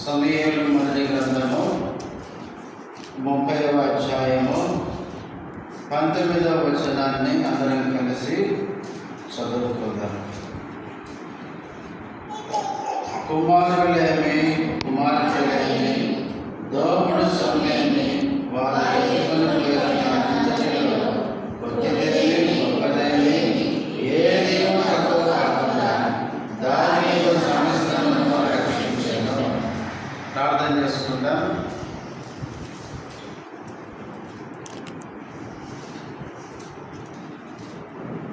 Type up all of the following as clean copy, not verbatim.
సమూయేలు మొదటి గ్రంథము 30వ అధ్యాయము 19వ వచనాన్ని అందరం కలిసి చదువుకుందాం. కుమారులేమి కుమార్తెలేమి దోపుడు సొమ్మేమి వారి కొద్దిదేమి గొప్పదేమి ఏది తక్కువ కాకుండా దావీదు సమస్తమును రక్షించెను. ప్రార్థన చేసుకుందాం.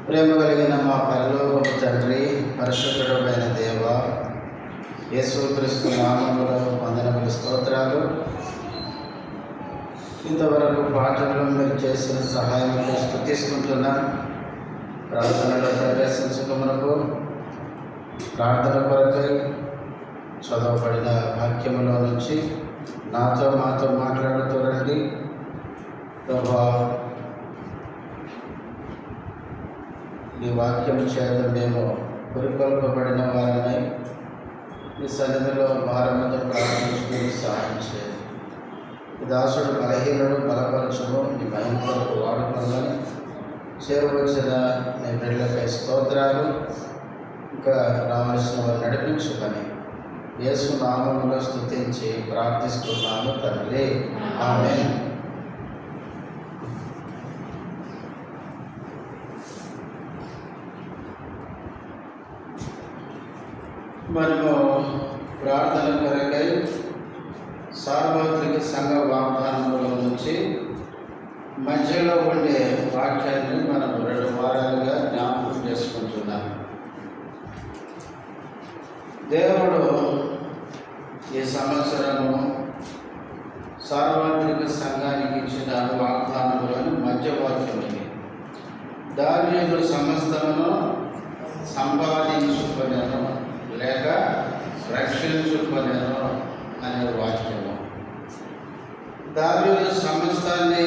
ప్రేమ కలిగిన మా పరలోకపు తండ్రి, పరిశుద్ధుడైన దేవ, యేసుక్రీస్తు నామములో వందనములు, స్తోత్రాలు. ఇంతవరకు పాఠంలో మీరు చేసిన సహాయములు స్తుతిస్తుంటున్నాం. ప్రార్థనలో ప్రవేశించకమునకు ప్రార్థన కొరకై చదవబడిన వాక్యములో నుంచి మాతో మాట్లాడుతూ రండి ప్రభా. ఈ వాక్యం చేత మేము పురికొల్పబడిన వారిని ఈ సన్నిధిలో భారముతో ప్రార్థించుకుని సహాయం చేయండి. ఈ దాసుడు బలహీనుడు, బలపరచును నీ మహిమలకు వాడుకోవాలని చేరవచ్చిన నీ బిడ్డలపై స్తోత్రాలు. ఇంకా రావాల్సిన వారు నడిపించుకొని యేసు నామములో స్తుతించి ప్రార్థిస్తున్నాను తండ్రి, ఆమేన్. మనము ప్రార్థన కొరకై సార్వత్రిక సంఘ వాగ్దానముల నుంచి మధ్యలో ఉండే వాక్యాన్ని మనం 2 వారాలుగా జ్ఞాపకం చేసుకుంటున్నాం. దేవుడు ఈ సంవత్సరము సార్వత్రిక సంఘానికి ఇచ్చిన వాగ్దానములను మధ్య వాక్యం ఇది. దావీదు సమస్తమును సంపాదించుకొనెను లేక రక్షించుకొనెను అనే వాక్యము. దావీదు సమస్తాన్ని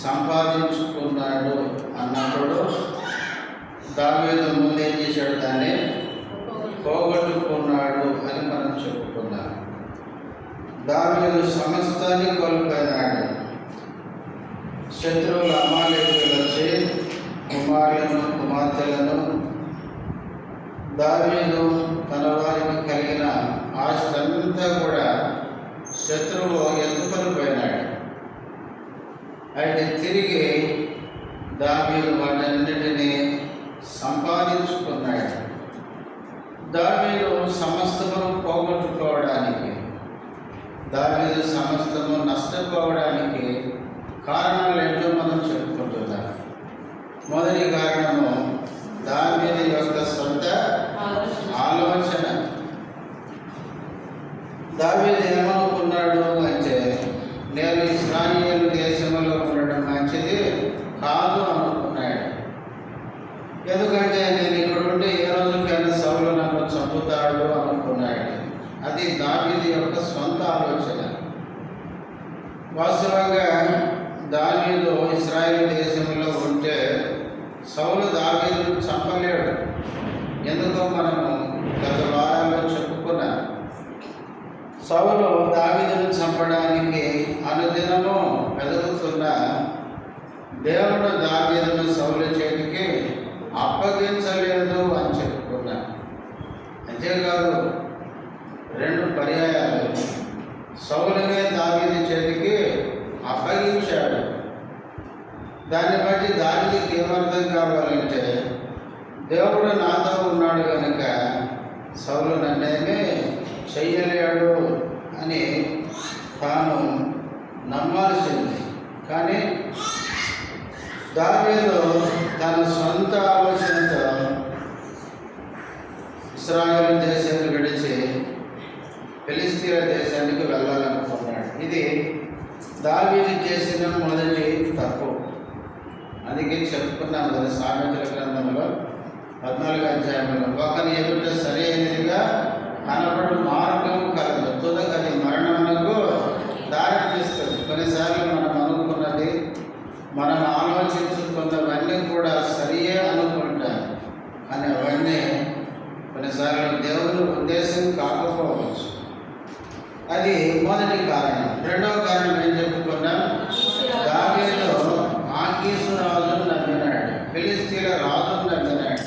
సంపాదించుకున్నాడు అన్నప్పుడు దావీదు ముందేం చేశాడు? దాన్ని పోగొట్టుకున్నాడు అని మనం చెప్పుకున్నాం. దావీదు సమస్తాన్ని కోల్పోయినాడు. శత్రువులు అమాలేకులు వచ్చి కుమారులను కుమార్తెలను దావీదు తన వారికి కలిగిన ఆస్తంతా కూడా శత్రువు ఎత్తుకొని పోయినాడు. అయితే తిరిగి దావీదు వాటన్నిటినీ సంపాదించుకున్నాడు. దావీదు సమస్తము పోగొట్టుకోవడానికి, దావీదు సమస్తము నష్టపోవడానికి కారణాలు ఏంటో మనం చెప్పుకుంటున్నాం. మొదటి కారణము దావీదు యొక్క సొంత ఆలోచన. దావీదు ఏమనుకున్నాడు అంటే, నేను ఇశ్రాయేలు దేశంలో ఉండడం మంచిది కాదు అనుకున్నాడు. ఎందుకంటే నేను ఇక్కడ ఉంటే ఏ రోజుకైనా సౌలు నన్ను చంపుతాడు అనుకున్నాడు. అది దావీదు యొక్క సొంత ఆలోచన. వాస్తవంగా దావీదు ఇశ్రాయేలు దేశంలో ఉంటే సౌలు దావీదును చంపలేడు. ఎందుకో మనము గత వారాల్లో చెప్పుకున్నాం. సౌలు దావీదును చంపడానికి అనుదినము వెతుకుతున్న దేవుడు దావీదును సౌలు చేతికి అప్పగించలేదు అని చెప్పుకున్నాం. అంతేకాదు 2 పర్యాయాలు సౌలునే దావీదు చేతికి అప్పగించాడు. దాన్ని బట్టి దావీదుకి ఏమర్థం కావాలంటే, దేవుడు నాతో ఉన్నాడు కనుక సౌలు నన్నేమీ చెయ్యలేడు అని తాను నమ్మాల్సింది. కానీ దావీదు తన సొంత ఆలోచనతో ఇశ్రాయేలు దేశాన్ని విడిచి ఫిలిస్తీన్ల దేశానికి వెళ్ళాలనుకున్నాడు. ఇది దావీదు చేసిన మొదటి తప్పు. అందుకే చెప్పుకున్నాం కదా సామెతల గ్రంథంలో 14వ అధ్యాయంలో, ఒకని ఎదుట సరైనదిగా కనబడు మార్గం కలదు, తుదకది మరణమునకు దారి తీస్తుంది. కొన్నిసార్లు మనం అనుకున్నది, మనం ఆలోచించుకున్నవన్నీ కూడా సరియే అనుకుంటాం. కానీ అవన్నీ కొన్నిసార్లు దేవుని ఉద్దేశం కాకపోవచ్చు. అది మొదటి కారణం. రెండవ కారణం ఏం చెప్పుకున్నాం? దావీదు ఆకీసు రాజును నమ్మినాడు, ఫిలిస్తీన్ల రాజును నమ్మినాడు.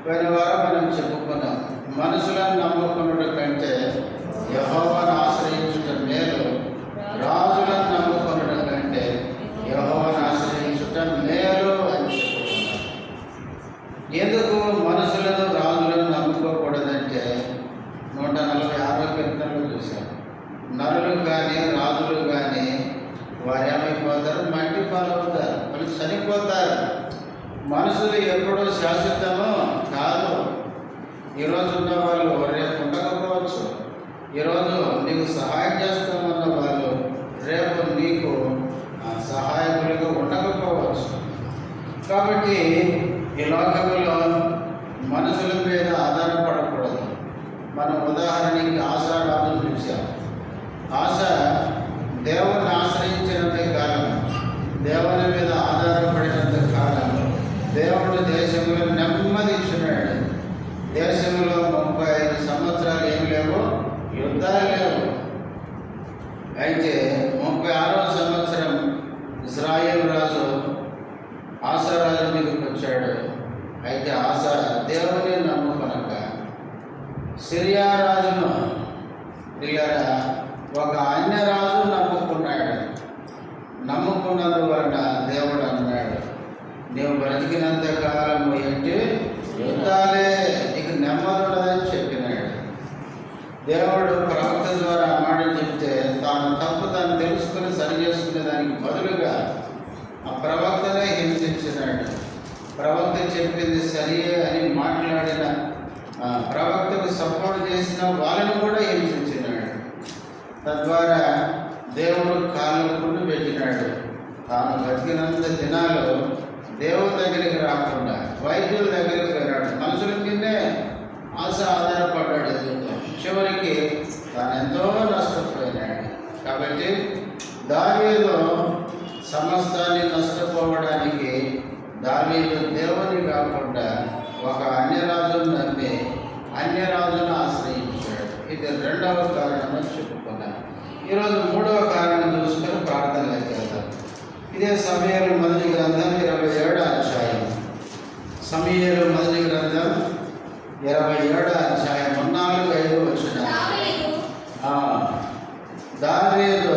పోయిన వారం మనం చెప్పుకున్నాం, మనుషులను నమ్ముకున్నట కంటే యెహోవాను ఆశ్రయించుట మేలు, రాజులను నమ్ముకున్నట కంటే యెహోవాను ఆశ్రయించుట మేలు అని చెప్పుకున్నాం. ఎందుకు మనుషులను రాజులను నమ్ముకోకూడదంటే 146 కీర్తనలు చూశాం. నరులు కానీ రాజులు కానీ వారు ఏమైపోతారు? మట్టి పాలవుతారు, వాళ్ళు చనిపోతారు. మనుషులు ఎప్పుడూ శాశ్వతమో కాదు. ఈరోజు ఉన్న వాళ్ళు రేపు ఉండకపోవచ్చు. ఈరోజు నీకు సహాయం చేస్తామన్న వాళ్ళు రేపు నీకు సహాయకులుగా ఉండకపోవచ్చు. కాబట్టి ఈ లోకంలో మనుషుల మీద ఆధారపడకూడదు. మనం ఉదాహరణకి ఆశా రాజును చూసాం. ఆశ దేవుని ఆశ్రయించినంత కాలం, దేవుని మీద ఆధారపడినంత కాలం దేవుడు దేశంలో నెమ్మది ఇచ్చినాడు. దేశంలో 35 సంవత్సరాలు ఏం లేవు, యుద్ధాలు లేవు. అయితే 36వ సంవత్సరం ఇశ్రాయేలు రాజు ఆశారాజు మీదకి వచ్చాడు. అయితే ఆశ దేవుని నమ్ముకొనక సిరియా రాజును ఒక అన్యరాజు నమ్ముకున్నాడు. నమ్ముకున్నందువలన దేవుడు అన్నాడు, నీవు బ్రతికినంత కాలము ఏంటి యుద్ధాలే, నీకు నెమ్మది ఉండదని చెప్పినాడు. దేవుడు ప్రవక్త ద్వారా మాట చెప్తే తాను తప్పు తాను తెలుసుకుని సరి చేసుకునే దానికి బదులుగా ఆ ప్రవక్తనే హింసించినాడు. ప్రవక్త చెప్పింది సరియే అని మాట్లాడిన ప్రవక్తకు సపోర్ట్ చేసిన వాళ్ళని కూడా హింసించినాడు. తద్వారా దేవుడు కాళ్ళను పెట్టినాడు. తాను బతికినంత దినాలు దేవుడి దగ్గరికి రాకుండా వైద్యుల దగ్గరికి వెళ్ళాడు. మనుషుల కిందే ఆశ ఆధారపడ్డాడు. చివరికి తాను ఎంతో నష్టపోయినాడు. కాబట్టి దావీదు సమస్తాన్ని నష్టపోవడానికి దావీదు దేవుని కాకుండా ఒక అన్యరాజును నమ్మి అన్యరాజును ఆశ్రయించాడు. ఇది రెండవ కారణం అని చెప్పుకున్నాను. ఈరోజు మూడవ కారణం చూసుకొని ప్రార్థనలోకి వెళ్దాం. ఇదే సమూయేలు మొదటి గ్రంథం 27వ అధ్యాయం. సమూయేలు మొదటి గ్రంథం 27వ అధ్యాయం 4-5 వచనాలు. దావీదు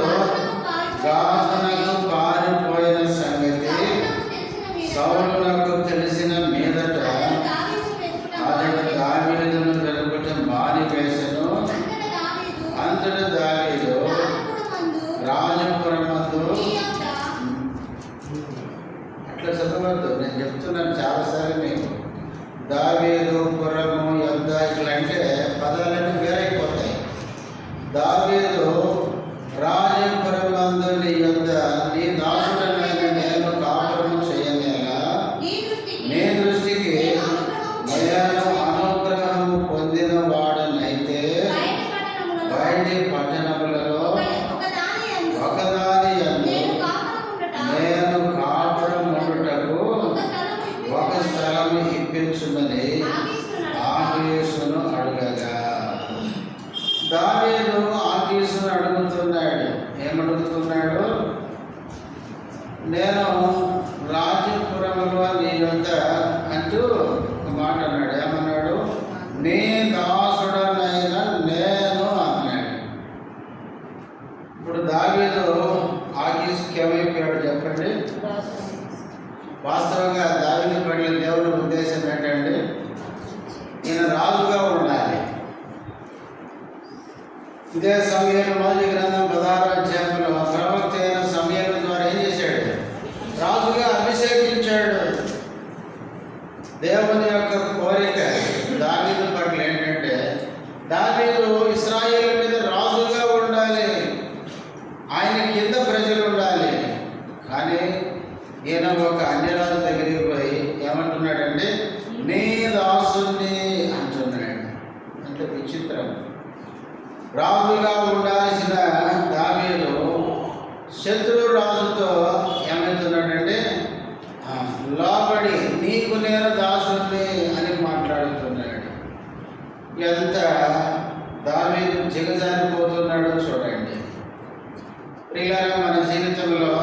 గాతునకు పారిపోయిన సంగతి సౌలునకు తెలిసిన మీదట అతడు దావీదును వెలుగుట మానివేసెను. అంతటా దావీదు రాజపురమందు, అట్లా చదవద్దు, నేను చెప్తున్నాను చాలాసార్లు మీకు. దావీదు, పురము, యొద్ద ఇట్లా అంటే పదాలన్నీ వేరైపోతాయి. దావీదు రాజపురమందు నీ యొద్ద నీ దాసుడనైన నేను కాపురము చేయనేలా, నీ దృష్టికి నేను అనుగ్రహము పొందిన వాడనైతే బయటి పట్టణములలో ఒకదాని యందు నేను కాపురం ఉండుటకు ఒక స్థలము ఇప్పించుమని ఆకీషును అడగగా, దావీదు ఆకీషును అడుగుతున్నాడు. ఏమడుగుతున్నాడు? నేను రాజపురములో నీ యొద్ద అంటూ ఒక మాట అన్నాడు. ఏమన్నాడు? నీ దాసుడనైన నేను అన్నాడు. ఇప్పుడు దావీదు ఆకీషుకి ఏమైపోయాడు చెప్పండి? వాస్తవంగా దావీదు పట్ల దేవుని ఉద్దేశం ఏంటంటే ఈయన రాజుగా ఉండాలి. ఇదే సమూయేలు మొదటి గ్రంథం 16వ అధ్యాయంలో ప్రవక్త అయిన సమూయేలు ద్వారా ఏం చేశాడు? రాజుగా అభిషేకించాడు. దేవుని యొక్క కోరిక దావీదు పట్ల ఏంటంటే దావీదు ఇశ్రాయేలు మీద రాజుగా ఉండాలి, ఆయన కింద ప్రజలు ఉండాలి. కానీ ఈయన ఒక అన్యరాజు దగ్గరికి పోయి ఏమంటున్నాడంటే నీ దాసుని అంటున్నాడు. అంటే విచిత్రం. రాజుగా ఉండాల్సిన దావీదు శత్రు రాజుతో ఏమవుతున్నాడంటే లోబడి నీకు నేను దాసుని అని మాట్లాడుతున్నాడు. ఎంత దావీదు దిగజారిపోతున్నాడో చూడండి. ప్రియులారా, మన జీవితంలో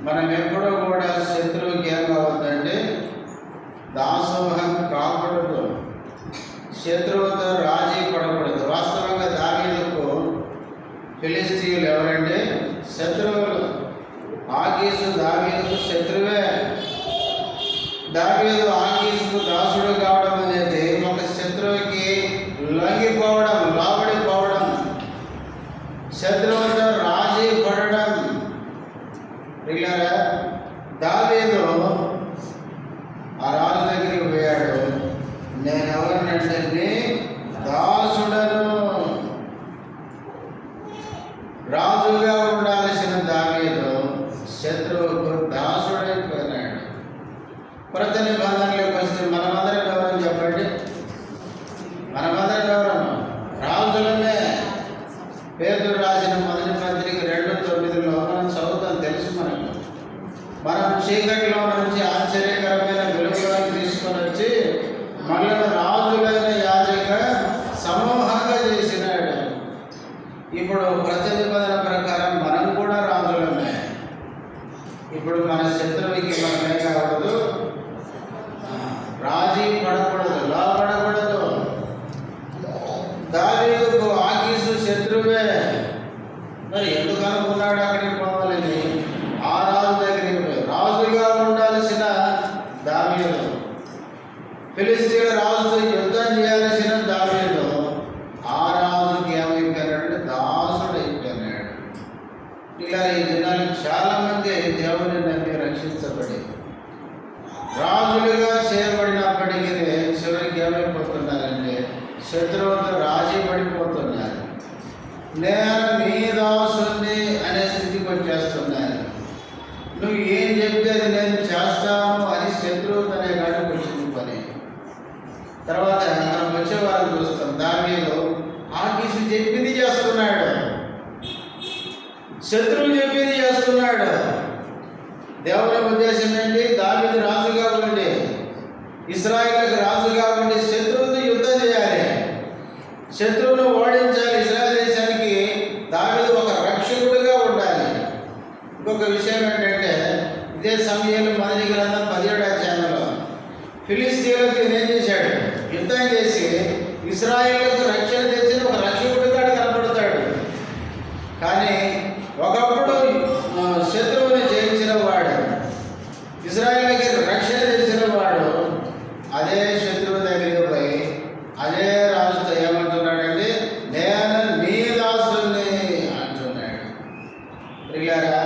మనం ఎప్పుడూ కూడా శత్రువుకి ఏం కావద్దంటే దాసోహం కాకూడదు, శత్రువుతో రాజీ పడకూడదు. వాస్తవంగా దావీదుకు ఫిలిస్తీయులు ఎవరంటే శత్రువులు. ఆకీసు దావీదుకు శత్రువే. దావీదు ఆకీసుకు దాసుడు కావడం అనేది ఒక శత్రువుకి లొంగిపోవడం, లోబడిపోవడం, శత్రువుతో రాజీ పడడం. ప్రియులారా, దావీదు ఆ రాజు దగ్గరికి పోయాడు. నేను ఎవరినంటే నీ దాసుడను. రాజుగా ఉండాల్సిన దావీదు శత్రువుకు దాసుడైపోయినాడు. కొత్త నిబంధనలోకి వస్తే మనమందరం ఎవరని చెప్పండి? మనమందరం ఎవరము? రాజులమే. పేతురు రాసిన మొదటి పత్రిక 2:9 మనం చదువుతాం, తెలుసు మనకు. మనం చీకటిలో నుంచి ఆశ్చర్యకరమైన వెలుగులోకి తీసుకొని వచ్చి మనల్ని రాజులైన యాజక సమూహంగా చేసినాడు. ఇప్పుడు ప్రతి నిబంధన ప్రకారం మనం కూడా రాజులమే. ఇప్పుడు మన శత్రువుకి మనమే కాకూడదు, రాజీ పడకూడదు, లోపడకూడదు. దావీదుకు ఆకీసు శత్రువే. మరి ఎందుకు అనుకున్నాడు అక్కడికి పోవాలని? ఆ రాజు దగ్గరికి పోయి రాజుగా ఉండాల్సిన దావీదు, ఫిలిస్తీయుల రాజుతో యుద్ధం చేయాల్సిన దావీదు ఆ రాజుకి ఏమైపోయినాడంటే దాసుడు అయిపోయినాడు. ఇలా ఈ దినాలు చాలామంది దేవుని నమ్మి రక్షించబడి రాజులుగా చేయబడినప్పటికీ చివరికి ఏమైపోతున్నారంటే శత్రువుతో రాజీ పడిపోతున్నారు. నేను నీ దాసుని అనే స్థితికి వచ్చేస్తున్నారు. నువ్వు ఏం చెప్తే అది నేను చేస్తాను అని శత్రువు అనే కాడికి వచ్చింది పని. తర్వాత మనం వచ్చే వారు చూస్తాం, దావీదు ఆకీసు చెప్పింది చేస్తున్నాడు, శత్రువు చెప్పింది చేస్తున్నాడు. దేవుని ఉద్దేశం ఏంటి? దావీదు రాజుగా ఉండి, ఇశ్రాయేలుకు రాజుగా ఉండి శత్రువుతో యుద్ధం చేయాలి, శత్రువును ఓడించాలి. ఇశ్రాయేలు దేశానికి దావీదు ఒక రక్షకుడిగా ఉండాలి. ఇంకొక విషయం ఏంటంటే, ఇదే సమయంలో మొదటి గ్రంథం 17వ అధ్యాయంలో ఫిలిస్తీయులకు ఏం చేశాడు? యుద్ధం చేసి ఇశ్రాయేలుకు రక్షణ తెచ్చిన ఒక రక్షకుడిగా కనబడతాడు. కానీ ఒకప్పుడు శత్రువుని జయించిన వాడు, ఇశ్రాయేలుకి రక్షణ తెచ్చిన వాడు అదే శత్రువు దగ్గరికి పోయి అదే రాజుతో ఏమంటున్నాడంటే నేను నీ దాసుని అంటున్నాడు. ప్రియులారా,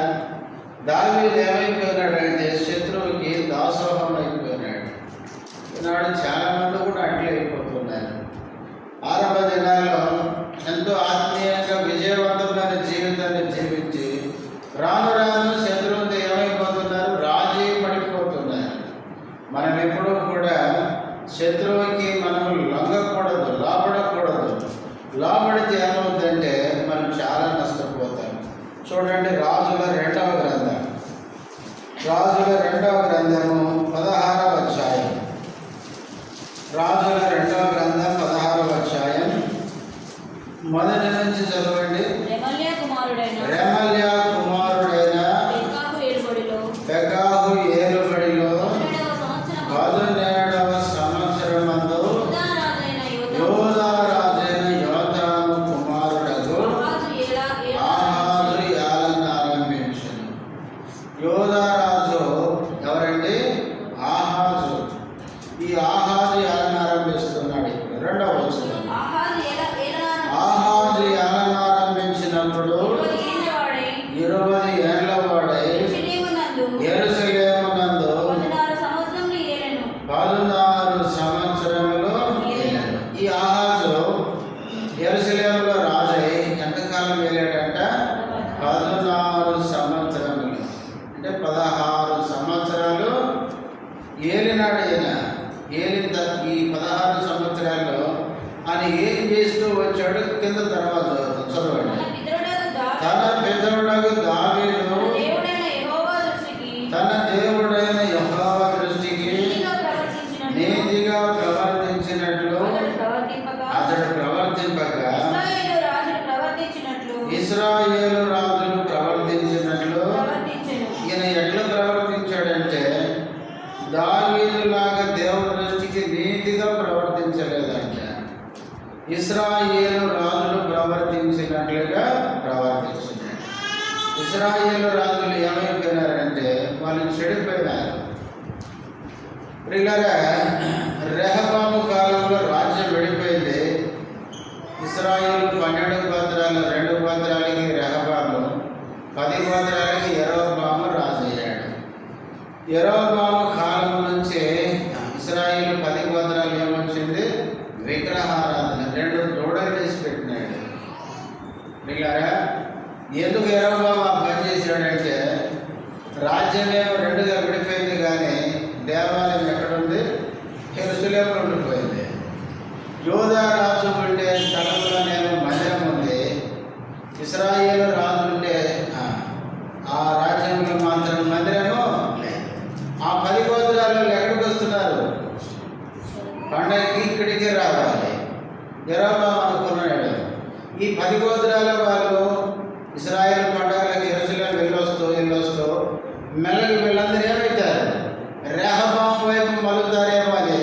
దావీదు ఏమైపోయినాడంటే శత్రువుకి దాసోహం అయిపోయినాడు. ఈనాడు చాలామంది కూడా అట్లే అయిపోతున్నారు. ఆరంభ దినాల్లో ఎంతో ఆత్మీయంగా విజయవంతమైన జీవితాన్ని జీవించి రాను రాను శత్రువుతో ఏమైపోతున్నారు? రాజీ పడిపోతున్నారు. మనం ఎప్పుడూ కూడా శత్రువుకి మనము లొంగకూడదు, లోపడకూడదు. లోపడితే ఏమవుతుందంటే మనం చాలా నష్టపోతాం. చూడండి, రాజుల 2వ గ్రంథం, రాజుల 2వ గ్రంథము 16వ అధ్యాయం. రాజుల 2వ గ్రంథం 16వ అధ్యాయం మొదటి నుంచి చదవండి. రెమల్యా కుమారుడైన పెకాహు ఏలుబడిలో 17వ సంవత్సరమందు యోధా రాజైన యోతాము కుమారుడగు ఆహాజు ఏలన ఆరంభించెను. యోధా రాజు ఎవరండి? ఆహాజు. ఈ ఆహాజు ఏలన ఆరంభిస్తున్నాడు. ఇప్పుడు 2వ వచనం. ఆహాజు ఏలన ఆరంభించినప్పుడు 20 ఏళ్ల వాడై యెరూషలేమునందు 16 సంవత్సరములు ఏలాడు. ఈ ఆహాజు యెరూషలేములో రాజై ఎంతకాలం ఏలాడంట? 16 సంవత్సరములు. అంటే 16 సంవత్సరాలు ఏలినాడు ఈయన. ఏలిన ఈ 16 సంవత్సరాల్లో ఆయన ఏం చేస్తూ వచ్చాడు? కింద తర్వాత చదవండి. తన పితరుడగు దావీదు తన దేవుడైన యెహోవా దృష్టికి నీతిగా ప్రవర్తించినట్లు అతడు ప్రవర్తించ ఇశ్రాయేలు రాజులు ప్రవర్తించినట్లు ఈయన ఎట్లా ప్రవర్తించాడంటే దావీదులాగా దేవుని దృష్టికి నీతిగా ప్రవర్తించలేదంట. ఇశ్రాయేలు రాజులు ప్రవర్తించినట్లుగా ప్రవర్తించినాడు. ఇశ్రాయేలు రాజులు ఏమైపోయినారంటే వాళ్ళు చెడిపోయినారు. ప్రియులారా, రెహబాము కాలంలో రాజ్యం విడిపోయింది. ఇశ్రాయేలు 12 గోత్రాలు, 2 గోత్రాలకి రెహబాము, 10 గోత్రాలకి యెరోబాము రాజు అయ్యాడు. యెరోబాము కాలం నుంచి ఇశ్రాయేలు 10 గోత్రాలు ఏమొచ్చింది? విగ్రహారాధన. 2 దూడలు చేసి పెట్టినాడు. ప్రియులారా, ఎందుకు యెరోబాము ఆ పని చేశాడంటే రాజ్యమేమో 2గా విడిపోయింది, కానీ దేవాలయం ఎక్కడుంది? యెరూషలేములో ఉండిపోయింది. యూదా రాజు ఉండే స్థలంలోనేమో మందిరం ఉంది. ఇశ్రాయేలు రాజు ఉండే ఆ రాజ్యంలో మాత్రం మందిరము లేదు. ఆ 10 గోత్రాలు ఎక్కడికి వస్తున్నారు? పండగకి ఇక్కడికే రావాలి. యెరోబాము అనుకున్నాడు, ఈ 10 గోత్రాల వాళ్ళు ఇశ్రాయేలు పండగలకి యెరూషలేము వెళ్ళొస్తూ మెల్లగా వీళ్ళందరూ ఏమవుతారు? రెహబాము వైపు మలుతారేమో అని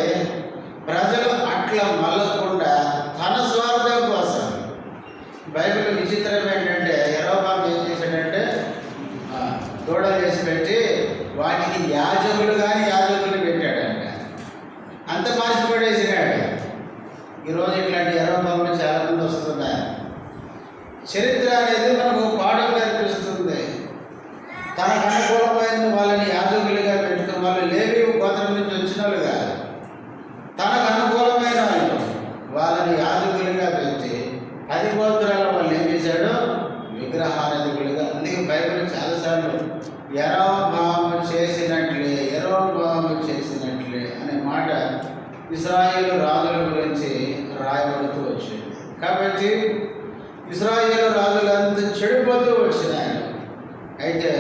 ప్రజలు అట్లా మల్లకుండా తన స్వార్థం కోసం. బైబిల్ విచిత్రం ఏంటంటే యెరోబాము ఏం చేశాడంటే దూడలు చేసి పెట్టి వాటికి యాజకులు పెట్టాడంట. అంత మార్చిపడేసినాడు. ఈరోజు ఇట్లాంటి యెరోబాములు చాలా మంది వస్తున్నారు. చరిత్ర అనేది మనకు పాఠం నేర్పిస్తుంది. తనకు అనుకూలమైన వాళ్ళని యాజకులుగా పెట్టుకున్న వాళ్ళు లేవి గోత్రం నుంచి వచ్చిన వాళ్ళు కాదు. తనకు అనుకూలమైన వాళ్ళని యాజకులుగా పెట్టి 10 గోత్రాల వాళ్ళు ఏం చేశాడు? విగ్రహారాధికులుగా. అందుకే బైబిల్ చాలాసార్లు యెరోబాము చేసినట్లే అనే మాట ఇశ్రాయేలు రాజుల గురించి రాయబడుతూ వచ్చింది. కాబట్టి ఇశ్రాయేలు రాజులంతా చెడిపోతూ వచ్చినారు. అయితే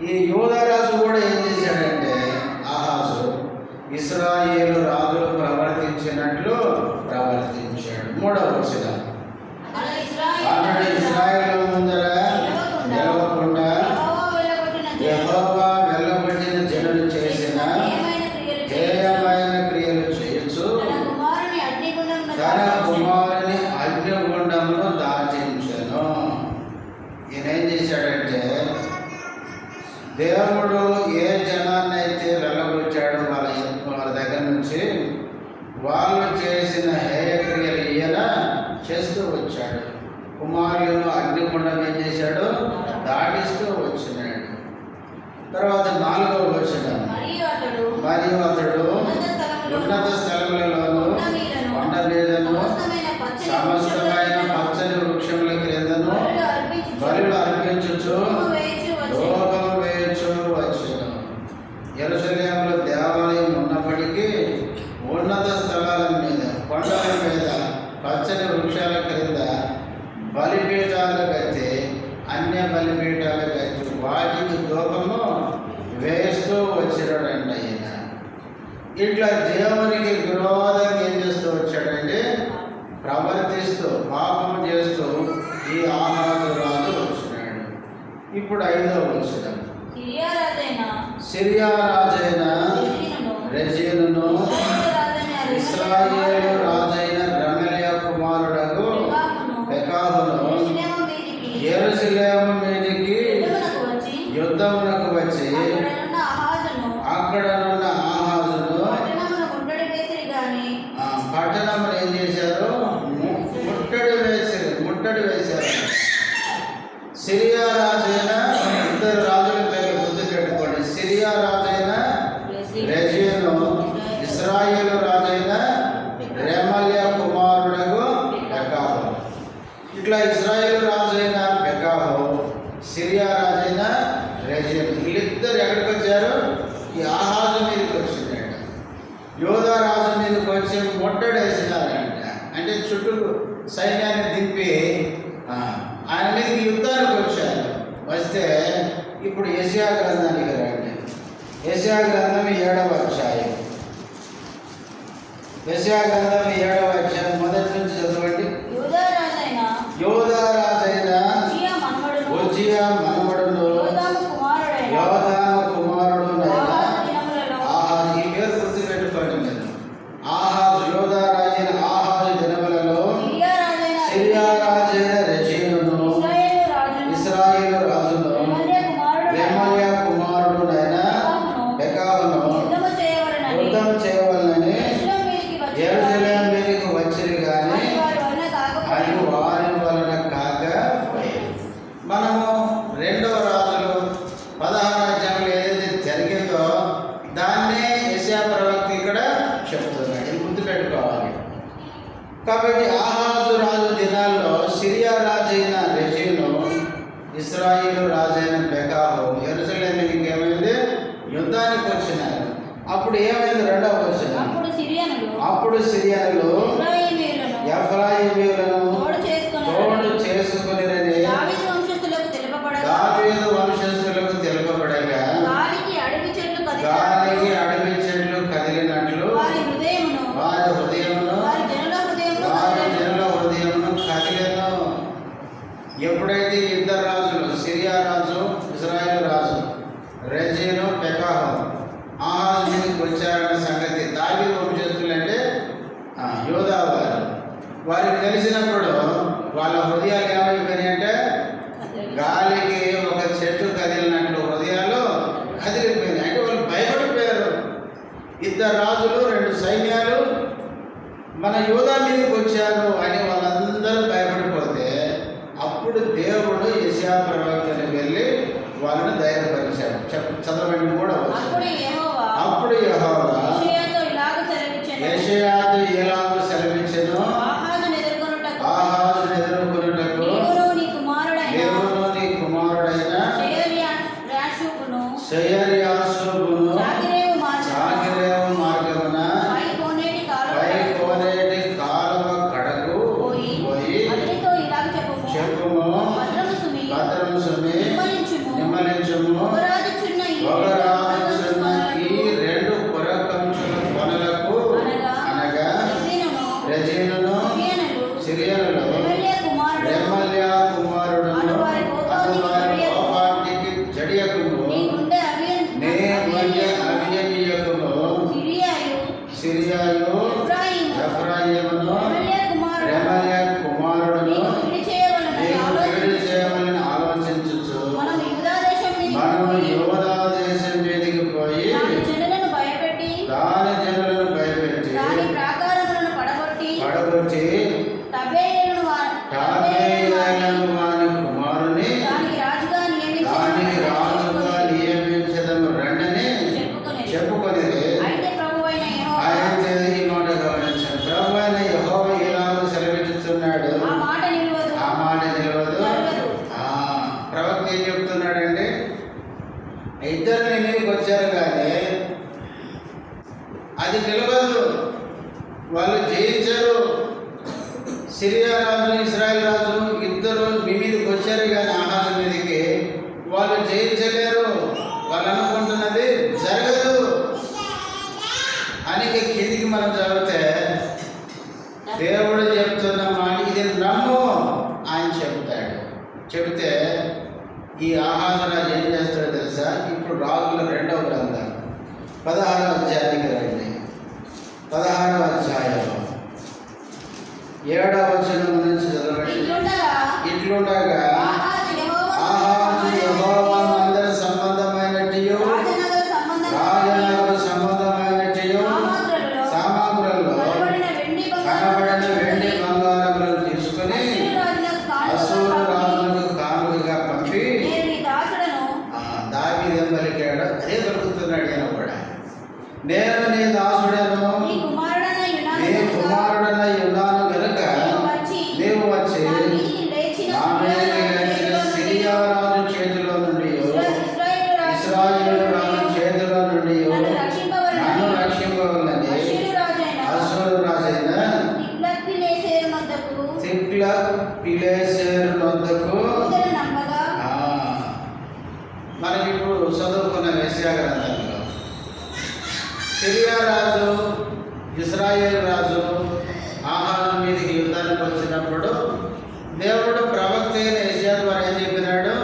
ఈ యూదా రాజు కూడా ఏం చేశాడంటే ఆహాజు ఇశ్రాయేలు రాజులు ప్రవర్తించినట్లు ప్రవర్తించాడు. 3వ వచనం, ఆనాడు ఇశ్రాయేలు ముందర నిలవకుండా యెహోవా వెళ్ళగొట్టిన జనులు చేసిన హేయమైన క్రియలు చేయొచ్చు తన కుమారుని అగ్నిగుండంలో దాచించెను. ఈయనేం చేశాడంటే దేవుడు ఏ జనాన్ని అయితే వెళ్ళగొచ్చాడో వాళ్ళ దగ్గర నుంచి వాళ్ళు చేసిన హేయక్రియలు ఈయన చేస్తూ వచ్చాడు. కుమారులను అగ్నిగుండం ఏం చేశాడు? దాటిస్తూ వచ్చినాడు. తర్వాత 4వ వచనం, మరియు అతడు ఉన్నత స్థలములలోను కొండ మీదను సమస్తమైన పచ్చని వృక్షముల క్రిందను బలులు అర్పించుచు ధూపము వేయుచు వచ్చెను. యెరూషలేములో దేవాలయం ఉన్నప్పటికీ ఉన్నత స్థలాల మీద, కొండల మీద, పచ్చని వృక్షాల క్రింద బలిపీఠాలు కట్టి, అన్య బలిపీఠాలు కట్టి వాటికి ధూపము వేస్తూ వచ్చినాడంట. ఈయన ఇట్లా దేవునికి విరోధంగా ఏం చేస్తూ వచ్చాడంటే ప్రవర్తిస్తూ పాపం చేస్తూ ఈ ఆహాజు రాజు వచ్చినాడు. ఇప్పుడు 5వ వచనం, సిరియా రాజైన రెజీనును ఇశ్రాయేలు రాజైన రెమల్యా కుమారుడగు పెకాహును యెరూషలేము మీదికి యుద్ధమునకు వచ్చి అక్కడనున్న ఆహాజును పట్టణమును ఏం చేశారు? ముట్టడి వేశారు. సిరియా రాజైన, 2 రాజుల పేరు గుర్తు పెట్టుకోండి. సిరియా రాజైన రెజీను, ఇశ్రాయేలు రాజైన రెమల్యా కుమారుడగు పెకాహు. ఇట్లా ఇశ్రాయేలు రాజైన పెకాహు, సిరియా రాజైన రెజీను, వీళ్ళిద్దరు ఎక్కడికి వచ్చారు? ఈ ఆహాజు మీదకి వచ్చినాడు. యూదా రాజు మీదకి వచ్చి ముట్టడి వేసినారంట. అంటే చుట్టూ సైన్యాన్ని దింపి ఆయన మీదకి యుద్ధానికి వచ్చారు. వస్తే ఇప్పుడు యెషయా గ్రంథానికి రండి. యెషయా గ్రంథం 7వ అధ్యాయం. యెషయా గ్రంథం 7వ అధ్యాయం మొదటి నుంచి చదవండి. యూదా రాజైన సిరియా రాజైన రెజీనును ఇశ్రాయేలు రాజును రెమల్యా కుమారుడునైన పెకాహును యుద్ధం చేయవలనని యెరూషలేము మీదికి వచ్చిరి గాని అది వారి వలన కాకపోయింది. మనము రెండవ రాజులు 16వ అధ్యాయంలో ఏదైతే జరిగిందో దాన్నే యెషయా ప్రవక్త ఇక్కడ చెప్తున్నాడు. ఇది గుర్తుపెట్టుకోవాలి. కాబట్టి ఆహాజు రాజు దినాల్లో సిరియా రాజైన రెజీను ఇశ్రాయేలు రాజైన పెకాహు యెరూషలేము మీదికి ఏమైంది? యుద్ధానికి వచ్చినారు. అప్పుడు ఏమైంది? రెండవ వచనం, అప్పుడు సిరియనులు ఎఫ్రాయిమీయులను తోడు చేసుకొనిరని దావీదు వంశస్థులకు తెలుపబడగా గాలికి అడవి చెట్లు కదిలినట్లు వారి హృదయమును జనుల హృదయమును కదిలెను. ఎప్పుడైతే ఇద్దరు రాజులు సిరియా రాజు ఇశ్రాయేలు రాజు రెజీను పెకాహు ఆహాజు మీదకి వచ్చారన్న సంగతి దావీదు వంశస్థులు అంటే యోధా వారికి తెలిసినప్పుడు వాళ్ళ హృదయాలు ఏమైపోయినాయి అంటే గాలికి ఒక చెట్టు కదిలినట్లు హృదయాలు కదిలిపోయినాయి. అంటే వాళ్ళు భయపడిపోయారు. ఇద్దరు రాజులు, రెండు సైన్యాలు మన యోధా మీదకి వచ్చారు అని వాళ్ళందరూ భయపడిపోతే అప్పుడు దేవుడు యెషయా ప్రవక్తని వెళ్ళి వాళ్ళని ధైర్యపరిచాడు. చదవండి కూడా అప్పుడు యెహోవా యెషయాతో ఎలాగ సెలవిచ్చెను, ఆహాజును ఎదుర్కొనుటకు దేవుడు నీ కుమారుడైన షయర్యాషూబును సాగిరేవు మార్గమున పై కోనేటి కాలువ కడకు పోయి చెప్పుము, భద్రము సుమి, నిమ్మలించుము. ఒకరాజుచున్న ఈ రెండు పురకంచుల కొనలకు అనగా రెజీనును సిరియనులు రెమల్యా కుమారుడును అటు వారి కోపానికి జడియకుము, నే గుండె అభియనీయకుము. సిరియాయు ఎఫ్రాయిమును రెమల్యా కుమారుడును నీవు కీడు చేయవలని ఆలోచించుచు మనము యోధా దేశం మీదికి పోయి దాని జనులను భయపెట్టి పడగొట్టి తాబేయులను వాని కుమారుని దానికి రాజుగా నియమించదము రండని చెప్పుకొనిది. అయితే ఈ మాట గమనించాను. ప్రభువైన యెహోవా ఇలాగ సెలవిస్తున్నాడు, ఆ మాట నిలవదు. ప్రవక్త ఏం చెప్తున్నాడండి? ఇద్దరు మీదకి వచ్చారు కానీ అది నిలవదు. వాళ్ళు జయించారు. సిరియా రాజు ఇశ్రాయేల్ రాజు ఇద్దరు మీ మీదకి వచ్చారు కానీ ఆహాజు మీదకి వాళ్ళు జయించలేరు. వాళ్ళు అనుకుంటున్నది జరగదు అని కిందికి మనం చదివితే దేవుడు చెప్తున్న మాట ఇది నమ్ము ఆయన చెబితే ఈ ఆహాజు రాజు ఏం చేస్తాడో తెలుసా? ఇప్పుడు రాజుల 2వ గ్రంథం 16వ అధ్యాయానికి రండి. 16వ అధ్యాయం 7వ వచనం నుంచి చదవండి. ఇట్లుండగా ఆహాజు యెహోవా మందిర సంబంధమైనటియు రాజనగర సంబంధమైనటియు సామగ్రులలో కనబడిన వెండి బంగారములను తీసుకుని అశ్షూరు రాజులకు కానుకగా పంపి దావీదు పలికాడు. అదే దొరుకుతున్నాడు. ఈయన కూడా నేను నీ దాసుడను నీ కుమారుడనై ఉన్నాను గనుక నీవు వచ్చి నా మీదకి లేచిన సిరియా రాజు చేతిలో నుండి ఇశ్రాయేలు రాజు చేతిలో నుండి నన్ను రక్షింపవలనని అశ్షూరు రాజైన తిగ్లత్-పిలేసెరు వద్దకు మనకి ఇప్పుడు చదువుకున్న యెషయా గ్రంథంలో సిరియా రాజు ఇశ్రాయేలు రాజు ఆహాజు మీదకి యుద్ధానికి వచ్చినప్పుడు దేవుడు ప్రవక్త అయిన యెషయా ద్వారా ఏం చెప్పినాడు?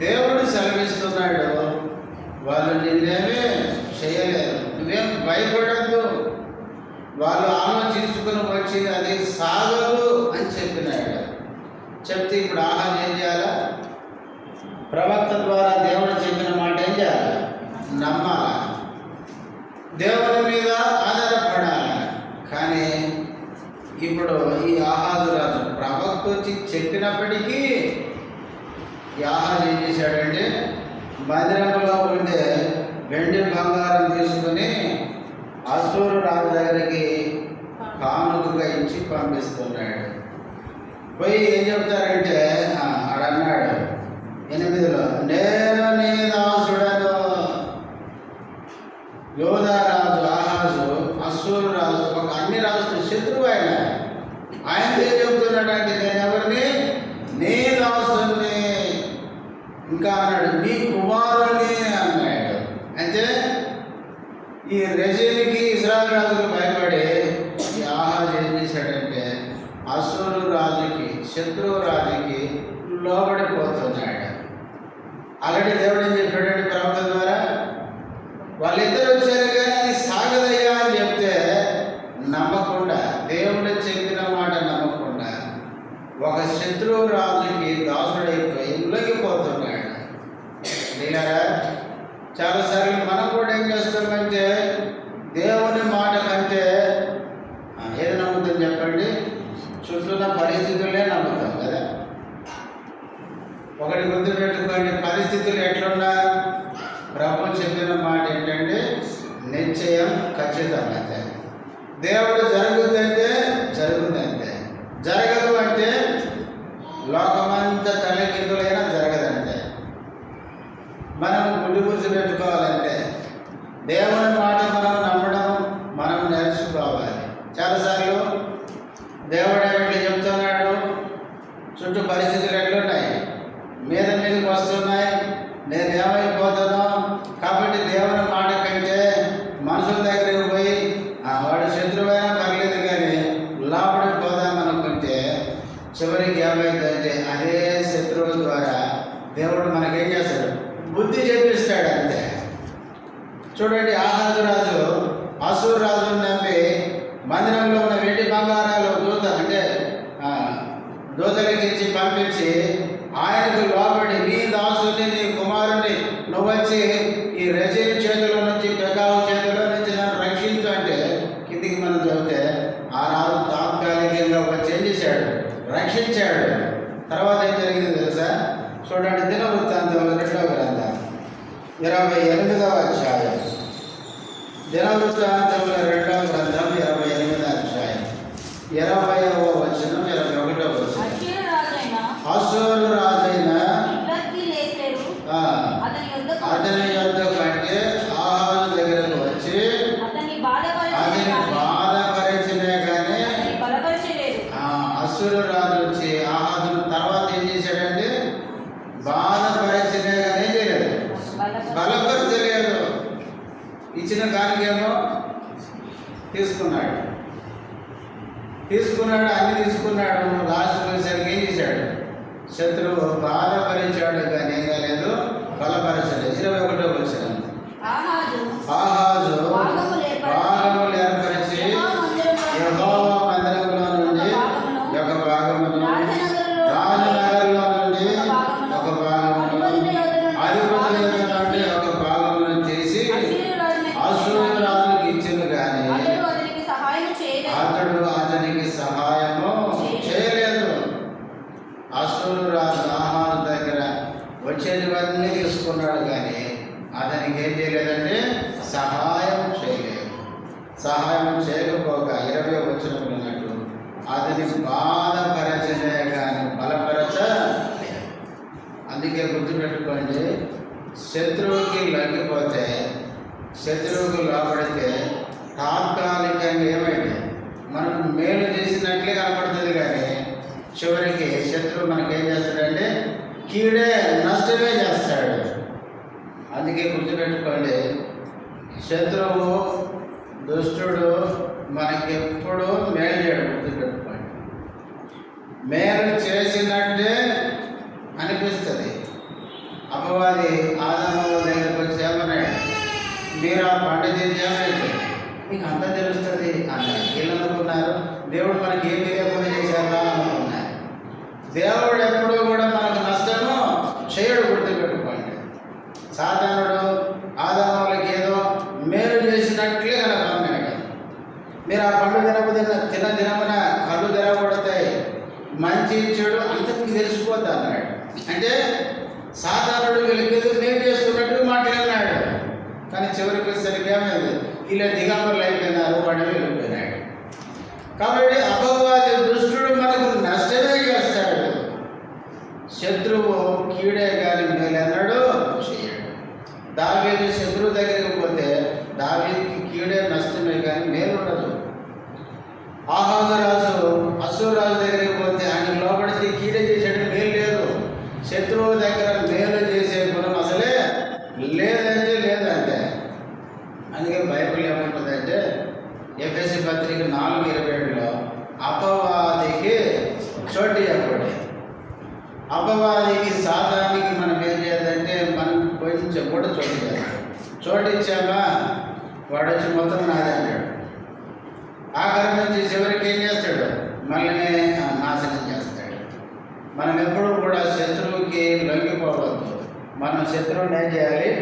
దేవుడు సెలవిస్తున్నాడు, వాళ్ళు నిన్నేమీ చేయలేరు, నువ్వేం భయపడద్దు, వాళ్ళు ఆలోచించుకుని వచ్చి అది సాగదు అని చెప్పినాడు. చెప్తే ఇప్పుడు ఆహారం ఏం చేయాలా? ప్రవక్త ద్వారా దేవుడు చెప్పిన మాట ఏం చేయాలి? నమ్మాలా, దేవుని మీద ఆధారపడాలి. కానీ ఇప్పుడు ఈ ఆహాజు రాజు ప్రవక్త వచ్చి చెప్పినప్పటికీ ఈ ఆహాజు ఏం చేశాడంటే మందిరంలో ఉండే వెండి బంగారం తీసుకుని అసూరు రాజు దగ్గరికి కానుకగా ఇచ్చి పంపిస్తున్నాడు. పోయి ఏం చెప్తారంటే ఆడన్నాడు 8లో, నేను నీ దాసుడను. యోధా రాజు ఆహాజు అసూరు రాజు ఒక అన్ని రాజులు శత్రువు ఆయన ఏం చెప్తున్నాడంటే నేను ఎవరిని? నీ దాసుని. ఇంకా అన్నాడు నీ కుమారుని అన్నాడు. అంటే ఈ రెజీనికి ఇశ్రాయేలు రాజుకు భయపడి ఈ ఆహాజు ఏం చేశాడంటే అసూరు రాజుకి, శత్రువు రాజుకి లోబడిపోతున్నాడు. ఆల్రెడీ దేవుడు ఏం చెప్పాడంటే ప్రవక్త ద్వారా, వాళ్ళిద్దరు వచ్చారు కానీ అది సాగదయ్యా అని చెప్తే నమ్మకుండా, దేవుడు చెప్పిన మాట నమ్మకుండా ఒక శత్రువు రాజుకి దాసుడైపోయి లొంగిపోతున్నాడు. లేరా చాలాసార్లు మనం కూడా ఏం చేస్తామంటే దేవుని మాట కంటే ఏది నమ్ముతాం చెప్పండి? చుట్టూన్న పరిస్థితులే నమ్ముతాం కదా. ఒకటి గుర్తుపెట్టుకోండి, పరిస్థితులు ఎట్లున్నా ప్రభు చెప్పిన మాట ఏంటంటే నిశ్చయం, ఖచ్చితం అంతే. దేవుడు జరుగుతుందంటే జరుగుతుందంతే, జరగదు అంటే లోకమంతా తల్లికిందులైనా జరగదంటే. మనం గుడ్డు గుర్తుపెట్టుకోవాలంటే దేవుని మాట మనం నమ్మడం మనం నేర్చుకోవాలి. చాలాసార్లు దేవుడు ఎట్లా చెప్తున్నాడు, చుట్టూ పరిస్థితులు ఎట్లున్నాయి, మీదకి వస్తున్నాయి, నేను ఏమైపోతానో. కాబట్టి దేవుని మాట కంటే మనుషుల దగ్గరికి పోయి వాడు శత్రువైనా పర్లేదు కానీ లోపలికి పోదామనుకుంటే చివరికి ఏమైందంటే అదే శత్రువు ద్వారా దేవుడు మనకేం చేస్తాడు? బుద్ధి చెప్పిస్తాడు అంతే. చూడండి, ఆహాజు రాజు అసూరు రాజును నమ్మి మందిరంలో ఉన్న వెండి బంగారాలు దూతలకి ఇచ్చి పంపించి ఆయనకు లోబడి నీ దాసుని, నీ కుమారుని నువ్వు వచ్చి ఈ రెజీని చేతిలో నుంచి, పెకావు చేతిలో నుంచి నన్ను రక్షించు అంటే కిందికి మనం చెబితే ఆ రాజు తాత్కాలికంగా వచ్చి ఏం చేశాడు? రక్షించాడు. తర్వాత ఏం జరిగింది తెలుసా? చూడండి, దినవృత్తాంతం 2వ గ్రంథం 28వ అధ్యాయం. దినవృత్తాంతంలో 2వ గ్రంథం 28వ అధ్యాయం 20వ వచనం 21వ వచనం. అసూరు రాజైన అతని యొద్దకు అంటే ఆహాజు దగ్గరకు వచ్చి అతని బాధపరిచినే కానీ అసూరు రాజు వచ్చి ఆహాజును తర్వాత ఏం చేశాడంటే బాధపరిచినే కానీ ఏం చేయలేదు, బలపరచలేదు. ఇచ్చిన కానికేమో తీసుకున్నాడు, అన్ని తీసుకున్నాడు. లాస్ట్ వచ్చేసరికి ఏం చేశాడు? శత్రువు బాధపరిచాడు కానీ ఏం కాలేదు, బలపరచలేదు. 21వ వచనం. ఆహాజు భాగములు ఏర్పరిచి యెహోవా మందిరంలో నుండి ఒక భాగమును, రాజనగర్లో నుండి ఒక భాగమును, అధిపతుల నుండి ఒక భాగమును చేసి అసూరు రాజుకి ఇచ్చింది కానీ అతడు అతనికి సహాయము చేయలేదు. అసూరు రాజు ఆహారు దగ్గర వచ్చేటివన్నీ తీసుకున్నాడు కానీ అతనికి ఏం చేయలేదంటే సహాయం చేయలేదు. సహాయం చేయకపోక 20వ వచనం ఉన్నట్టు అతని బాధపరచనే కానీ బలపరచలేదు. అందుకే గుర్తుపెట్టుకోండి, శత్రువుకి లొంగిపోతే, శత్రువుకు లోపడితే తాత్కాలికంగా ఏమైంది? మనకు మేలు చేసినట్లే కనపడుతుంది కానీ చివరికి శత్రువు మనకేం చేస్తాడంటే కీడే, నష్టమే చేస్తాడు. అందుకే గుర్తుపెట్టుకోండి, శత్రువు దుష్టుడు మనకెప్పుడు మేలు చేయడు. గుర్తుపెట్టుకోండి, మేలు చేసినట్టే అనిపిస్తుంది. అపవాది ఆదాము దగ్గరకు వచ్చి ఏమన్నాడు? మీరు ఆ పంట తిరిగి మీకు అంతా తెలుస్తుంది అన్నాడు. వీళ్ళు అనుకున్నారు దేవుడు మనకి ఏం తెలియకుండా చేశారా అనుకున్నారు. దేవుడు ఎప్పుడూ కూడా మనకు నష్టము చేయడు, గుర్తుపెట్టుకోండి. సాధారణుడు ఆదాములకి ఏదో మేలు చేసినట్లే కనపన్నాడు. మీరు ఆ పండు దినమున కళ్ళు తెరవబడతాయి, మంచి చెడు అంతకు తెలిసిపోతా అన్నాడు. అంటే సాధారణుడు వీళ్ళకి మేలు చేస్తున్నట్టు మాట్లాడినాడు. కానీ చివరికి వచ్చేసరికి ఏమైంది, ఇలా దిగంబరులు అయిపోయినారు, వాడు వెళ్ళిపోయినాడు. కాబట్టి అపవాది దుష్టుడు మనకు నష్టమే చేస్తాడు. శత్రువు కీడే కానీ మేలన్నాడు చేయడు. దావీదు శత్రువు దగ్గరికి పోతే దావీదుకి కీడే నష్టమే కానీ మేలు ఉండదు. ఆహాజు రాజు అసూరు రాజు దగ్గరికి పోతే ఆయన లోపడితే కీడే చేసేది మేలు లేదు. శత్రువు దగ్గర మేలు చేసే గుణం అసలే లేదంటే లేదంటే. అందుకే బైబిల్ ఏమంటుందంటే ఎఫెసీ పత్రిక 4:27 అపవాదికి చోటు ఇవ్వకూడదు. అపవాదికి సాతానికి మనం ఏం చేయాలంటే మనం కొంచెం కూడా చోటు చేయాలి. చోటు ఇచ్చామా వాడు వచ్చి మొత్తం నాదే అంటాడు. ఆఖరి నుంచి చివరికి ఏం చేస్తాడు, మళ్ళీ నాశనం చేస్తాడు. మనం ఎప్పుడూ కూడా శత్రువుకి లొంగిపోవద్దు. మనం శత్రువుని ఏం చేయాలి,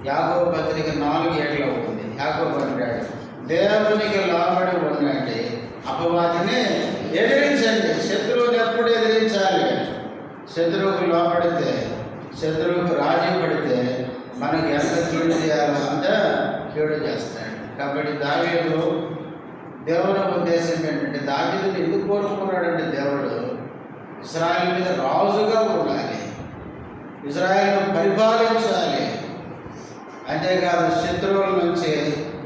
యాకోబు పత్రిక 4:7 అవుతుంది. యాకోబు అంటాడు, దేవునికి లోబడి ఉండండి, అపవాదిని ఎదిరించండి. శత్రువుని ఎప్పుడు ఎదిరించాలి? శత్రువుకు లోపడితే, శత్రువుకు రాజీ పడితే మనకి ఎంత కీడు చేయాలో అంత కీడు చేస్తాడు. కాబట్టి దావీదు దేవుని ఉద్దేశం ఏంటంటే, దావీదుని ఎందుకు కోరుకున్నాడంటే దేవుడు ఇశ్రాయేలు మీద రాజుగా ఉండాలి, ఇశ్రాయేలును పరిపాలించాలి. అంతేకాదు శత్రువుల నుంచి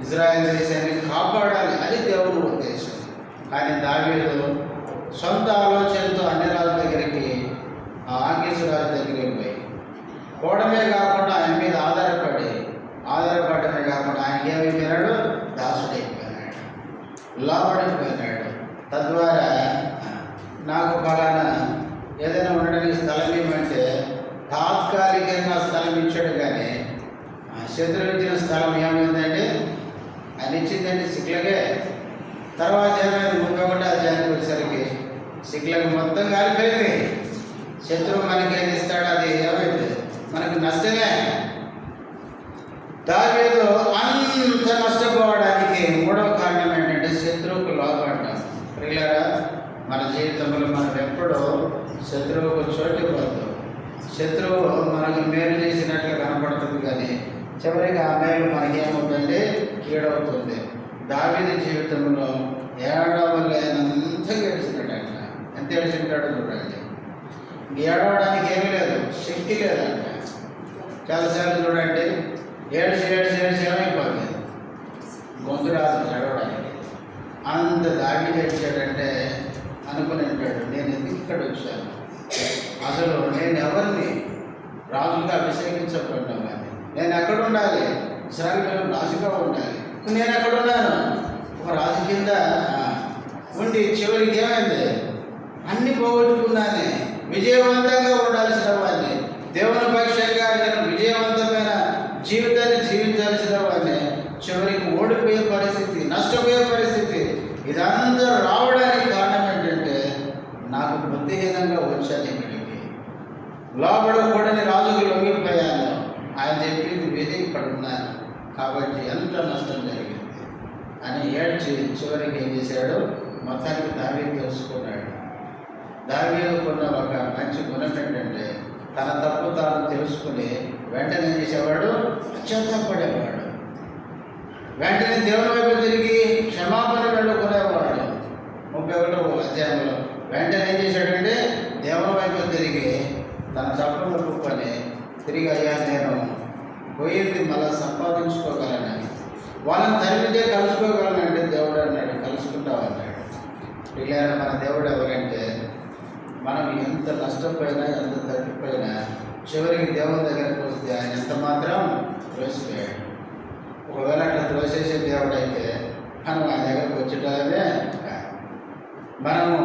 ఇశ్రాయేలు దేశాన్ని కాపాడాలి, అది దేవుని ఉద్దేశం. కానీ దావీదు సొంత ఆలోచనతో అన్ని రాజుల దగ్గరికి, ఆకీషు రాజు దగ్గరికి పోయి పోవడమే కాకుండా ఆయన మీద ఆధారపడమే కాకుండా ఆయన ఏమైపోయినాడు, దాసుడైపోయినాడు, లోపడిపోయినాడు. తద్వారా నాకు ఫలానా ఏదైనా ఉండడానికి స్థలం ఇవ్వమంటే తాత్కాలికంగా స్థలం ఇచ్చాడు. కానీ శత్రువు ఇచ్చిన స్థలం ఏమైందంటే ఆయన ఇచ్చిందంటే సిక్లకే. తర్వాత ఏమైంది, 31వ అధ్యాయానికి వచ్చేసరికి సిక్లకు మొత్తం కాలిపోయింది. శత్రువు మనకి ఏం ఇస్తాడు, అది ఏమైంది, మనకు నష్టమే. దావీదు అంత నష్టపోవడానికి 3వ కారణం ఏంటంటే శత్రువుకు లోపడ్డాం. ప్రియులారా, మన జీవితంలో మనం ఎప్పుడూ శత్రువుకు చోటు ఇవ్వద్దు. శత్రువు మనకు మేలు చేసినట్లు కనపడుతుంది, కానీ చివరికి ఆ మేలు మనకేమవుతుందంటే కీడవుతుంది. దావీదు జీవితంలో ఏడవలేనంత ఏడ్చినట్టంట. ఎంత ఏడ్చింటాడో చూడండి. ఏడవడానికి ఏమీ లేదు, శక్తి లేదంట. చాలాసార్లు చూడండి, ఏడ్చి ఏమైపోతుంది, గొంతు రాదు ఏడవడానికి. అంత దావీదు ఏడ్చాడంటే అనుకుని ఉంటాడు, నేను ఎందుకు ఇక్కడ వచ్చాను, అసలు నేను ఎవరిని రాజుగా అభిషేకించబడ్డాను, నేను ఎక్కడ ఉండాలి, ఇశ్రాయేలు రాజుగా ఉండాలి, నేను ఎక్కడున్నాను, ఒక రాజు కింద ఉండి చివరికి ఏమైంది, అన్ని పోగొట్టుకున్నాను. విజయవంతంగా ఉండాల్సిన వాడిని, దేవుని పక్షంగా నేను విజయవంతమైన జీవితాన్ని జీవించాల్సిన వాడిని చివరికి ఓడిపోయే పరిస్థితి, నష్టపోయే పరిస్థితి. ఇదంతా రావడానికి కారణం ఏంటంటే నాకు బుద్ధిహీనంగా వచ్చాను, ఇక్కడికి లోపడకూడని రాజుకు లొంగిపోయాను, ఆయన చెప్పింది విధి ఇక్కడ ఉన్నాను, కాబట్టి ఎంత నష్టం జరిగింది అని ఏడ్చి చివరికి ఏం చేశాడు, మొత్తానికి దావీదు తెలుసుకున్నాడు. దావీదుకున్న ఒక మంచి గుణం ఏంటంటే తన తప్పు తాను తెలుసుకుని వెంటనే ఏం చేసేవాడు, పశ్చాత్తాపడేవాడు. వెంటనే దేవుని వైపు తిరిగి క్షమాపణ వేడుకునేవాడు. 31వ అధ్యాయంలో వెంటనే ఏం చేశాడంటే దేవుని వైపు తిరిగి తన తప్పును ఒప్పుకొని తిరిగి, అయ్యా నేను పోయింది మళ్ళీ సంపాదించుకోగలనని, వాళ్ళని తరిమితే కలుసుకోగలనంటే దేవుడు అన్నాడు, కలుసుకుంటావు అన్నాడు. పిల్లలు మన దేవుడు ఎవరంటే మనం ఎంత నష్టపోయినా ఎంత తగ్గిపోయినా చివరికి దేవుని దగ్గరకు వస్తే ఆయన ఎంత మాత్రం త్రోసిపోయాడు. ఒకవేళ అట్లా త్రోసేసే దేవుడు అయితే మనం ఆయన దగ్గరకు వచ్చేటమే. మనము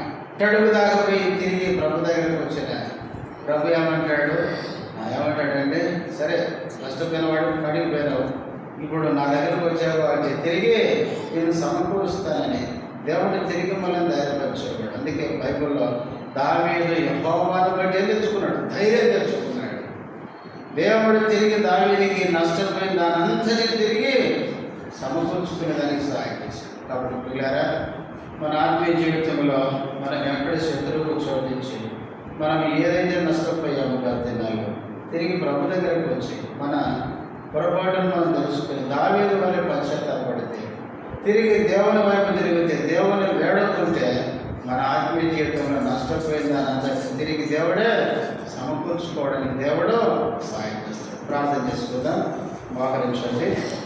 అట్టడుగు దాకా పోయి తిరిగి ప్రభు దగ్గరకు వచ్చిన ప్రభు ఏమంటాడంటే, సరే నష్టపోయిన వాడు పడిపోయినావు, ఇప్పుడు నా దగ్గరకు వచ్చావు అంటే తిరిగి నేను సమకూరుస్తానని దేవుడు తిరిగి మనల్ని ధైర్యపరిచేవాడు. అందుకే బైబిల్లో దావీదు యెహోవాను బట్టి తెచ్చుకున్నాడు, ధైర్యం తెచ్చుకున్నాడు. దేవుడు తిరిగి దావీదుకి నష్టపోయిన దానంతటిని తిరిగి సమకూర్చుకునే దానికి సహాయం చేశాడు. కాబట్టి పిల్లారా, మన ఆత్మీయ జీవితంలో మనం ఎక్కడ శత్రువుకు చోటించి మనం ఏదైతే నష్టపోయామో దినాల్లో తిరిగి ప్రభు దగ్గరకు వచ్చి మన పొరపాటును మనం తెలుసుకుని దావీదు వల్ల పశ్చాత్తాపడితే, తిరిగి దేవుని వైపు తిరిగితే, దేవుని వేడుకుంటే మన ఆత్మీయ జీవితంలో నష్టపోయిన దానంతటి తిరిగి దేవుడే సమకూర్చుకోవడానికి దేవుడు సహాయం చేస్తాడు. ప్రార్థన చేసుకుందాం. మోకరించండి.